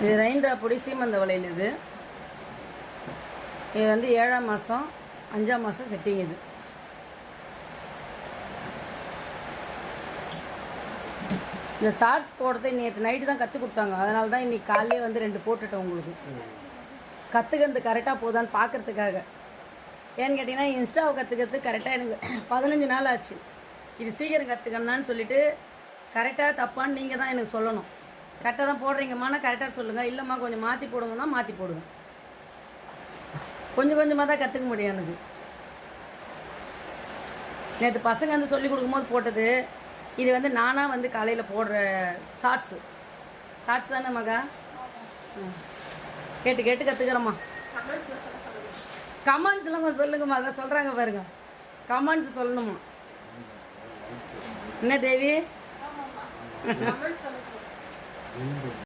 இது ரைந்தா பொடி சீமந்த வளையல். இது வந்து 7ஆம் மாதம் 5ஆம் மாதம் செட்டிங். இது இந்த ஷார்ட்ஸ் போடுறதை நேற்று நைட்டு தான் கற்றுக் கொடுத்தாங்க. அதனால தான் இன்றைக்கி காலையிலே வந்து 2 போட்டுட்டேன். உங்களுக்கு கற்றுக்கிறது கரெக்டாக போதான்னு பார்க்குறதுக்காக. ஏன்னு கேட்டிங்கன்னா இன்ஸ்டாவை கற்றுக்கிறது கரெக்டாக எனக்கு 15 நாள் ஆச்சு. இது சீக்கிரம் கற்றுக்கணுன்னு சொல்லிவிட்டு கரெக்டாக தப்பான்னு நீங்கள் தான் எனக்கு சொல்லணும். கரெக்டாக தான் போடுறீங்கம்மானா கரெக்டாக சொல்லுங்கள். இல்லைம்மா கொஞ்சம் மாற்றி போடுங்கன்னா மாற்றி போடுவேன். கொஞ்சம் கொஞ்சமாக தான் கற்றுக்க முடியும் எனக்கு. நேற்று பசங்க வந்து சொல்லிக் கொடுக்கும்போது போட்டது. இது வந்து நானாக வந்து காலையில் போடுற ஷார்ட்ஸ் தானே மகா? கேட்டு கேட்டு கற்றுக்கிறோம்மா. கமெண்ட்ஸ்லாம் கொஞ்சம் சொல்லுங்க மகா. சொல்கிறாங்க பாருங்க, கமெண்ட்ஸ் சொல்லணுமா? என்ன தேவி?